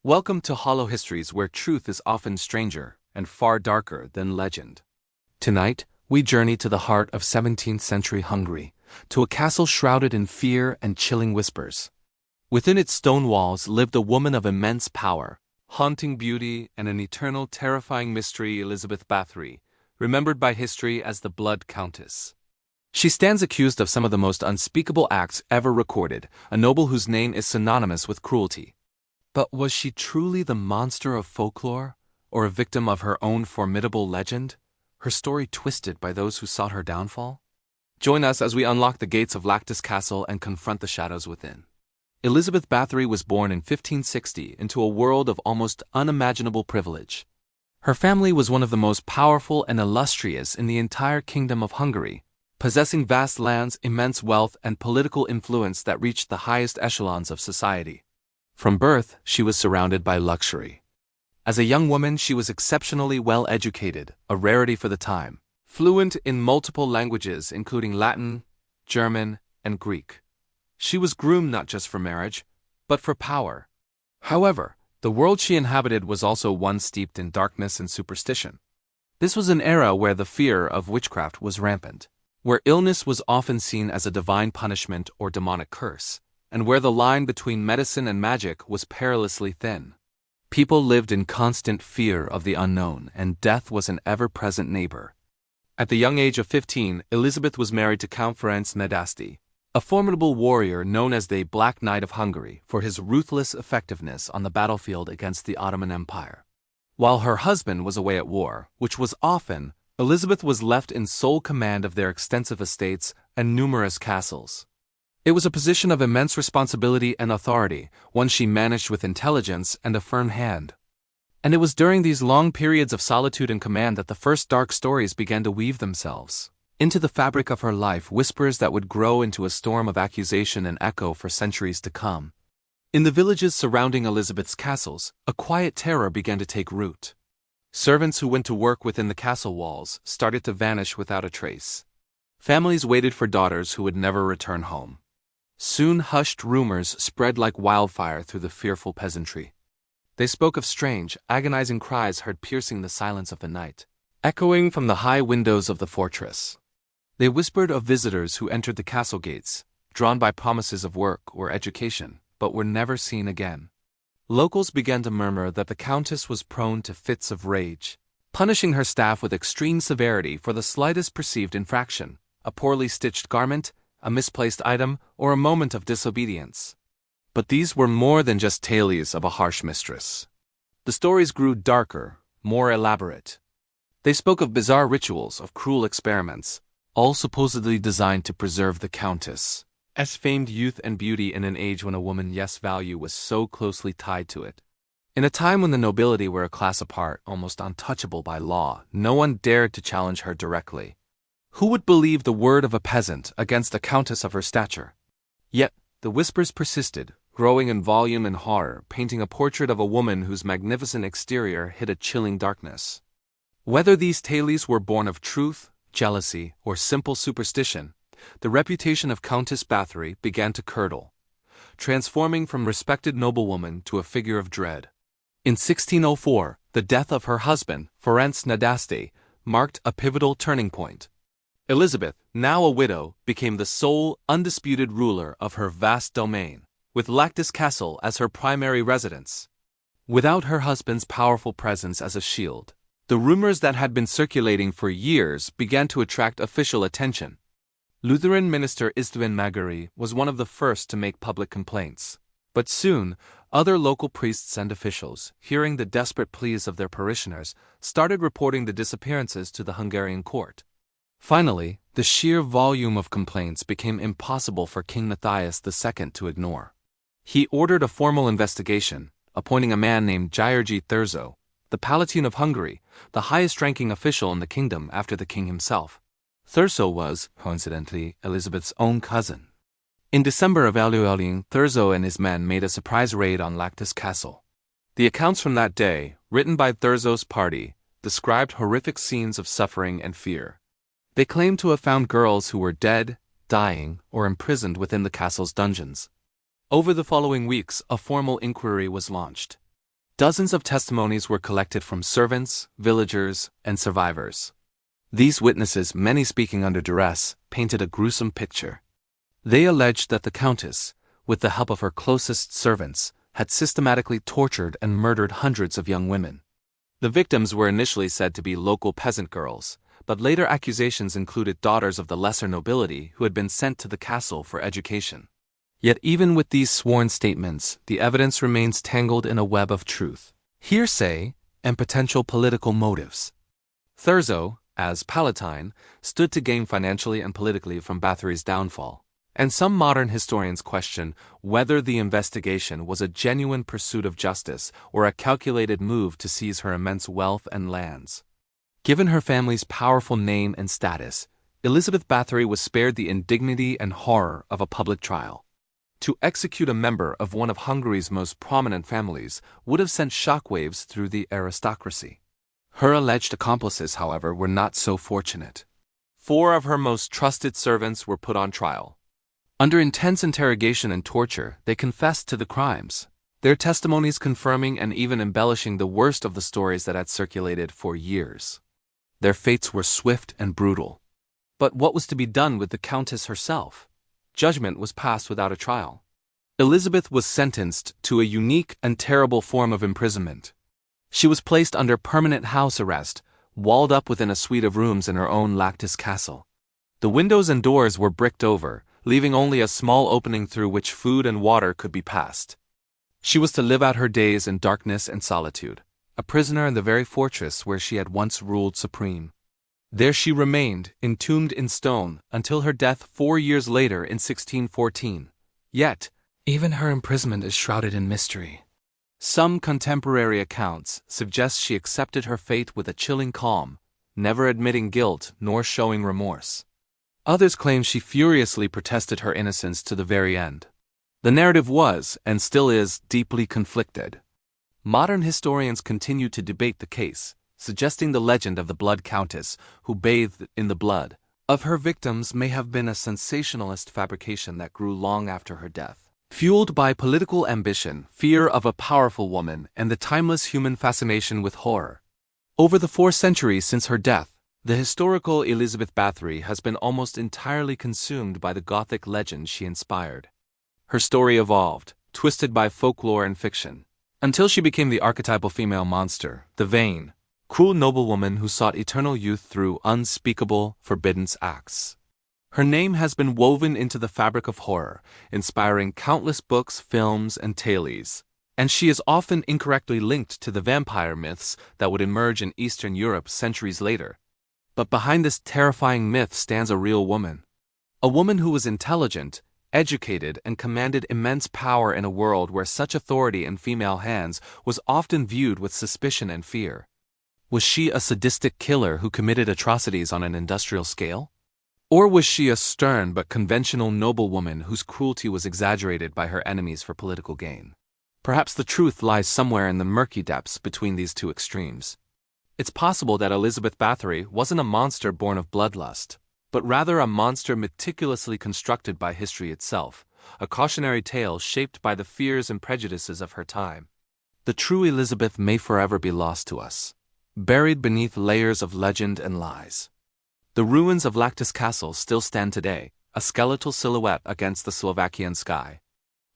Welcome to Hollow Histories, where truth is often stranger and far darker than legend. Tonight, we journey to the heart of 17th century Hungary, to a castle shrouded in fear and chilling whispers. Within its stone walls lived a woman of immense power, haunting beauty, and an eternal terrifying mystery, Elizabeth Báthory, remembered by history as the Blood Countess. She stands accused of some of the most unspeakable acts ever recorded, a noble whose name is synonymous with cruelty. But was she truly the monster of folklore, or a victim of her own formidable legend, her story twisted by those who sought her downfall? Join us as we unlock the gates of Lactis Castle and confront the shadows within. Elizabeth Báthory was born in 1560 into a world of almost unimaginable privilege. Her family was one of the most powerful and illustrious in the entire Kingdom of Hungary, possessing vast lands, immense wealth, and political influence that reached the highest echelons of society. From birth, she was surrounded by luxury. As a young woman, she was exceptionally well educated, a rarity for the time, fluent in multiple languages including Latin, German, and Greek. She was groomed not just for marriage, but for power. However, the world she inhabited was also one steeped in darkness and superstition. This was an era where the fear of witchcraft was rampant, where illness was often seen as a divine punishment or demonic curse, and where the line between medicine and magic was perilously thin. People lived in constant fear of the unknown, and death was an ever-present neighbor. At the young age of 15, Elizabeth was married to Count Ferenc Nadasdy, a formidable warrior known as the Black Knight of Hungary for his ruthless effectiveness on the battlefield against the Ottoman Empire. While her husband was away at war, which was often, Elizabeth was left in sole command of their extensive estates and numerous castles. It was a position of immense responsibility and authority, one she managed with intelligence and a firm hand. And it was during these long periods of solitude and command that the first dark stories began to weave themselves into the fabric of her life, whispers that would grow into a storm of accusation and echo for centuries to come. In the villages surrounding Elizabeth's castles, a quiet terror began to take root. Servants who went to work within the castle walls started to vanish without a trace. Families waited for daughters who would never return home. Soon hushed rumors spread like wildfire through the fearful peasantry. They spoke of strange, agonizing cries heard piercing the silence of the night, echoing from the high windows of the fortress. They whispered of visitors who entered the castle gates, drawn by promises of work or education, but were never seen again. Locals began to murmur that the countess was prone to fits of rage, punishing her staff with extreme severity for the slightest perceived infraction, a poorly stitched garment, a misplaced item, or a moment of disobedience. But these were more than just tales of a harsh mistress. The stories grew darker, more elaborate. They spoke of bizarre rituals, of cruel experiments, all supposedly designed to preserve the countess, as famed youth and beauty in an age when a woman's value was so closely tied to it. In a time when the nobility were a class apart, almost untouchable by law, no one dared to challenge her directly. Who would believe the word of a peasant against a countess of her stature? Yet, the whispers persisted, growing in volume and horror, painting a portrait of a woman whose magnificent exterior hid a chilling darkness. Whether these tales were born of truth, jealousy, or simple superstition, the reputation of Countess Báthory began to curdle, transforming from respected noblewoman to a figure of dread. In 1604, the death of her husband, Ferenc Nadasdy, marked a pivotal turning point. Elizabeth, now a widow, became the sole, undisputed ruler of her vast domain, with Lactis Castle as her primary residence. Without her husband's powerful presence as a shield, the rumors that had been circulating for years began to attract official attention. Lutheran minister István Magyari was one of the first to make public complaints. But soon, other local priests and officials, hearing the desperate pleas of their parishioners, started reporting the disappearances to the Hungarian court. Finally, the sheer volume of complaints became impossible for King Matthias II to ignore. He ordered a formal investigation, appointing a man named György Thurzó, the Palatine of Hungary, the highest-ranking official in the kingdom after the king himself. Thurzó was, coincidentally, Elizabeth's own cousin. In December of Thurzó and his men made a surprise raid on Lactis Castle. The accounts from that day, written by Thurzó's party, described horrific scenes of suffering and fear. They claimed to have found girls who were dead, dying, or imprisoned within the castle's dungeons. Over the following weeks, a formal inquiry was launched. Dozens of testimonies were collected from servants, villagers, and survivors. These witnesses, many speaking under duress, painted a gruesome picture. They alleged that the Countess, with the help of her closest servants, had systematically tortured and murdered hundreds of young women. The victims were initially said to be local peasant girls, but later accusations included daughters of the lesser nobility who had been sent to the castle for education. Yet even with these sworn statements, the evidence remains tangled in a web of truth, hearsay, and potential political motives. Thurzo, as Palatine, stood to gain financially and politically from Báthory's downfall, and some modern historians question whether the investigation was a genuine pursuit of justice or a calculated move to seize her immense wealth and lands. Given her family's powerful name and status, Elizabeth Báthory was spared the indignity and horror of a public trial. To execute a member of one of Hungary's most prominent families would have sent shockwaves through the aristocracy. Her alleged accomplices, however, were not so fortunate. 4 of her most trusted servants were put on trial. Under intense interrogation and torture, they confessed to the crimes, their testimonies confirming and even embellishing the worst of the stories that had circulated for years. Their fates were swift and brutal. But what was to be done with the Countess herself? Judgment was passed without a trial. Elizabeth was sentenced to a unique and terrible form of imprisonment. She was placed under permanent house arrest, walled up within a suite of rooms in her own Lactis castle. The windows and doors were bricked over, leaving only a small opening through which food and water could be passed. She was to live out her days in darkness and solitude, a prisoner in the very fortress where she had once ruled supreme. There she remained, entombed in stone, until her death 4 years later in 1614. Yet, even her imprisonment is shrouded in mystery. Some contemporary accounts suggest she accepted her fate with a chilling calm, never admitting guilt nor showing remorse. Others claim she furiously protested her innocence to the very end. The narrative was, and still is, deeply conflicted. Modern historians continue to debate the case, suggesting the legend of the Blood Countess, who bathed in the blood of her victims, may have been a sensationalist fabrication that grew long after her death. Fueled by political ambition, fear of a powerful woman, and the timeless human fascination with horror. Over the 4 centuries since her death, the historical Elizabeth Báthory has been almost entirely consumed by the Gothic legend she inspired. Her story evolved, twisted by folklore and fiction, until she became the archetypal female monster, the vain, cruel noblewoman who sought eternal youth through unspeakable, forbidden acts. Her name has been woven into the fabric of horror, inspiring countless books, films, and tales, and she is often incorrectly linked to the vampire myths that would emerge in Eastern Europe centuries later. But behind this terrifying myth stands a real woman. A woman who was intelligent, educated, and commanded immense power in a world where such authority in female hands was often viewed with suspicion and fear. Was she a sadistic killer who committed atrocities on an industrial scale? Or was she a stern but conventional noblewoman whose cruelty was exaggerated by her enemies for political gain? Perhaps the truth lies somewhere in the murky depths between these two extremes. It's possible that Elizabeth Báthory wasn't a monster born of bloodlust, but rather a monster meticulously constructed by history itself, a cautionary tale shaped by the fears and prejudices of her time. The true Elizabeth may forever be lost to us, buried beneath layers of legend and lies. The ruins of Lactis Castle still stand today, a skeletal silhouette against the Slovakian sky.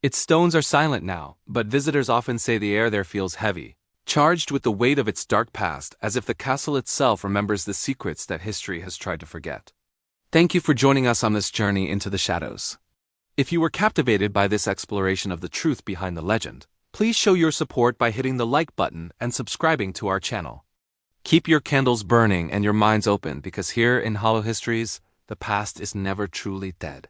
Its stones are silent now, but visitors often say the air there feels heavy, charged with the weight of its dark past, as if the castle itself remembers the secrets that history has tried to forget. Thank you for joining us on this journey into the shadows. If you were captivated by this exploration of the truth behind the legend, please show your support by hitting the like button and subscribing to our channel. Keep your candles burning and your minds open, because here in Hollow Histories, the past is never truly dead.